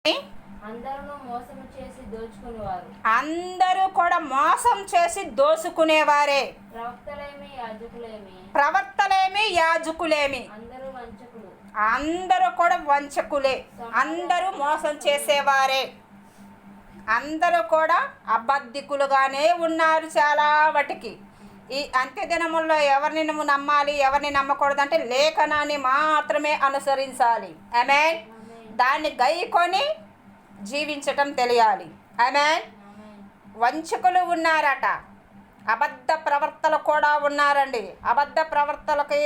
అందరూ కూడా మోసం చేసి దోచుకునేవారే. ప్రవక్తలేమి యాజకులేమి అందరూ కూడా వంచకులే. అందరూ మోసం చేసేవారే. అందరూ కూడా అబద్ధికులుగానే ఉన్నారు చాలా వాటికి. ఈ అంత్యదినముల్లో ఎవరిని నువ్వు నమ్మాలి, ఎవరిని నమ్మకూడదు అంటే లేఖనాన్ని మాత్రమే అనుసరించాలి. ఆమేన్. దాన్ని గైకొని జీవించటం తెలియాలి. ఆమేన్. వంచకులు ఉన్నారట, అబద్ధ ప్రవర్తలు కూడా ఉన్నారండి. అబద్ధ ప్రవర్తలకి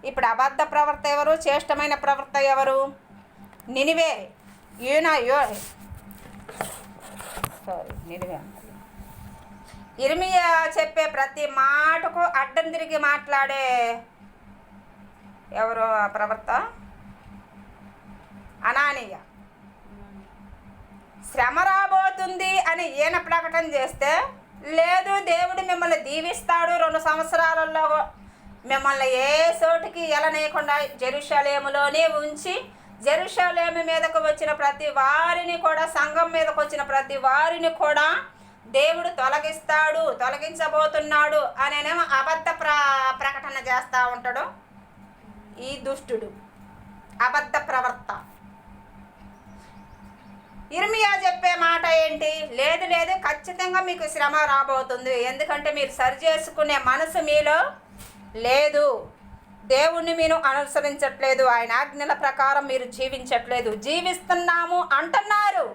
ఇప్పుడు అబద్ధ ప్రవర్త ఎవరు, శ్రేష్టమైన ప్రవర్త ఎవరు? నినివే. నినివే. ఇర్మియా చెప్పే ప్రతి మాటకు అడ్డం తిరిగి మాట్లాడే ఎవరు ఆ ప్రవర్త? అనానీయ. శ్రమ రాబోతుంది అని ఈయన ప్రకటన చేస్తే, లేదు దేవుడు మిమ్మల్ని దీవిస్తాడు, 2 సంవత్సరాలలో మిమ్మల్ని ఏ చోటికి ఎలనేయకుండా జెరూషలేములోనే ఉంచి, జెరూషలేము మీదకు వచ్చిన ప్రతి వారిని కూడా, సంఘం మీదకు వచ్చిన ప్రతి వారిని కూడా దేవుడు తొలగించబోతున్నాడు అనేనేమో అబద్ధ ప్రకటన చేస్తూ ఉంటాడు ఈ దుష్టుడు, అబద్ధ ప్రవర్త. ఇర్మియా చెప్పే మాట ఏంటి? లేదు ఖచ్చితంగా మీకు శ్రమ రాబోతుంది, ఎందుకంటే మీరు సరి చేసుకునే మనసు మీలో లేదు, దేవుణ్ణి మీరు అనుసరించట్లేదు, ఆయన ఆజ్ఞల ప్రకారం మీరు జీవించట్లేదు. జీవిస్తున్నాము అంటున్నారు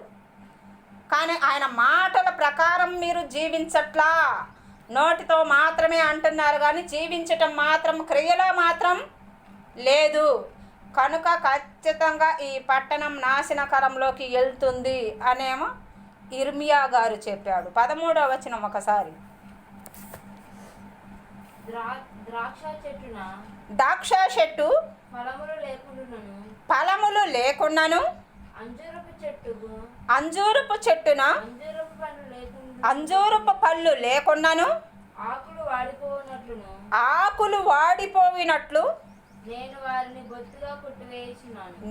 కానీ ఆయన మాటల ప్రకారం మీరు జీవించట్లా. నోటితో మాత్రమే అంటున్నారు కానీ జీవించటం మాత్రం, క్రియలో మాత్రం లేదు. కనుక ఖచ్చితంగా ఈ పట్టణం నాశనకరంలోకి వెళ్తుంది అనేమో ఇర్మియా గారు చెప్పాడు. 13వ వచనం ఒకసారి. ద్రాక్ష చెట్టు ఫలములు లేకున్నను, అంజూరపు చెట్టున అంజూరపు పళ్ళు లేకున్నను, ఆకులు వాడిపోయినట్లు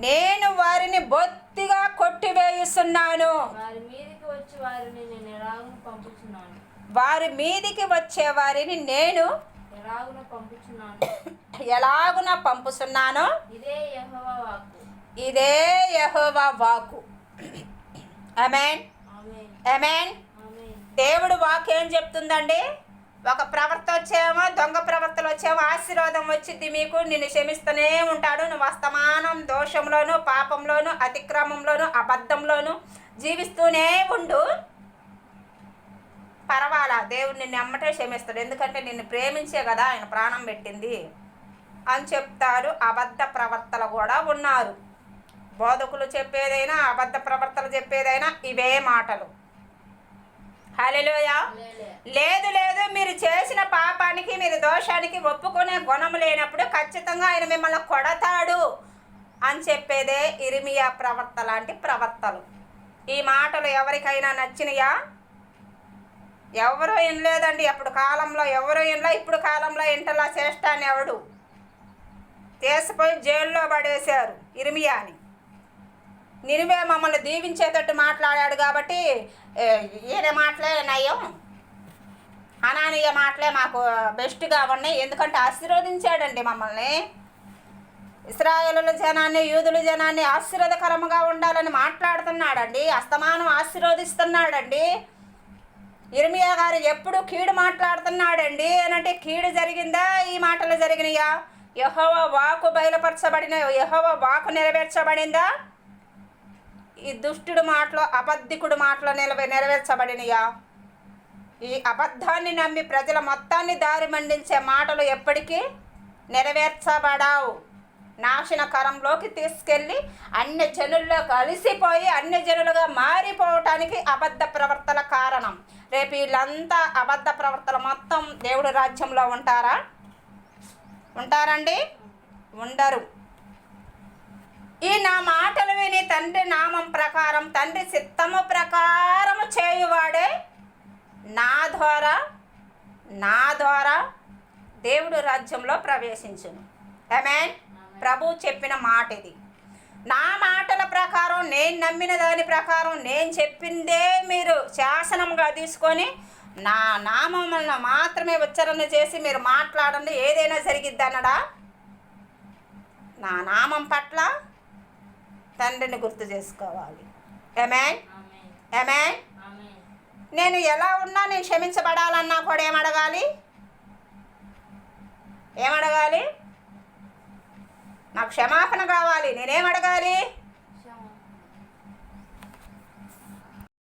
నేను వారిని బొత్తిగా కొట్టివేయుస్తున్నాను. వారి మీదికి వచ్చే వారిని నేను ఎలాగున పంపుతున్నానో ఇదే యెహోవా వాక్కు. ఆమేన్. ఆమేన్. దేవుడు వాక్కు ఏం చెప్తుందండి? ఒక ప్రవర్త వచ్చేమో, దొంగ ప్రవర్తలు వచ్చేమో ఆశీర్వాదం వచ్చింది మీకు, నిన్ను క్షమిస్తూనే ఉంటాడు. నువ్వు అస్తమానం దోషంలోను, పాపంలోను, అతిక్రమంలోను, అబద్ధంలోను జీవిస్తూనే ఉండు, పర్వాలా, దేవుడు నిన్ను ఎమ్మటే క్షమిస్తాడు, ఎందుకంటే నిన్ను ప్రేమించే కదా ఆయన ప్రాణం పెట్టింది అని చెప్తారు. అబద్ధ ప్రవర్తలు కూడా ఉన్నారు. బోధకులు చెప్పేదైనా, అబద్ధ ప్రవర్తలు చెప్పేదైనా ఇవే మాటలు. హల్లెలూయా. లేదు మీరు చేసిన పాపానికి, మీరు దోషానికి ఒప్పుకునే గుణం లేనప్పుడు ఖచ్చితంగా ఆయన మిమ్మల్ని కొడతాడు అని చెప్పేదే ఇర్మియా ప్రవర్త లాంటి ప్రవర్తలు. ఈ మాటలు ఎవరికైనా నచ్చినయా? ఎవరో వినలేదండి. అప్పుడు కాలంలో ఎవరో వినలా, ఇప్పుడు కాలంలో ఇంటలా చేష్టాన్ని ఎవడు తీసిపోయి జైల్లో పడేశారు ఇర్మియాని. నినివే మమ్మల్ని దీవించేటట్టు మాట్లాడాడు కాబట్టి ఈయన మాటలే నయం, అనానీయ మాటలే మాకు బెస్ట్గా ఉన్నాయి, ఎందుకంటే ఆశీర్వదించాడండి మమ్మల్ని. ఇశ్రాయేలుల జనాన్ని, యూదుల జనాన్ని ఆశీర్వాదకరంగా ఉండాలని మాట్లాడుతున్నాడండి, అస్తమానం ఆశీర్వదిస్తున్నాడండి. ఇర్మియా గారు ఎప్పుడు కీడు మాట్లాడుతున్నాడండి అనంటే కీడు జరిగిందా, ఈ మాటలు జరిగినాయా? యెహోవా వాక్కు బయలుపరచబడిన, యెహోవా వాక్కు నెరవేర్చబడిందా? ఈ దుష్టుడు మాటలో, అబద్ధికుడు మాటలో నెరవేర్చబడినయా? ఈ అబద్ధాన్ని నమ్మి ప్రజల మొత్తాన్ని దారి మండించే మాటలు ఎప్పటికీ నెరవేర్చబడావు. నాశనకరంలోకి తీసుకెళ్ళి అన్య జనుల్లో కలిసిపోయి అన్య జనులుగా మారిపోవటానికి అబద్ధ ప్రవర్తన కారణం. రేపు వీళ్ళంతా అబద్ధ ప్రవర్తన మొత్తం దేవుడి రాజ్యంలో ఉంటారండి? ఉండరు. ఈ నా మాటలు విని తండ్రి నామం ప్రకారం, తండ్రి చిత్తము ప్రకారం చేయువాడే నా ద్వారా దేవుడు రాజ్యంలో ప్రవేశించును. ఆమేన్. ప్రభు చెప్పిన మాట ఇది. నా మాటల ప్రకారం, నేను నమ్మిన దాని ప్రకారం, నేను చెప్పిందే మీరు శాసనంగా తీసుకొని నా నామములను మాత్రమే ఉచ్చారణ చేసి మీరు మాట్లాడండి, ఏదైనా జరిగిద్ది అన్నడా? నా నామం పట్ల తండ్రిని గుర్తు చేసుకోవాలి. ఆమేన్, ఆమేన్. నేను ఎలా ఉన్నా నేను క్షమించబడాలన్నా కూడా ఏమడగాలి? ఏమడగాలి? నాకు క్షమాపణ కావాలి. నేనేమడగాలి?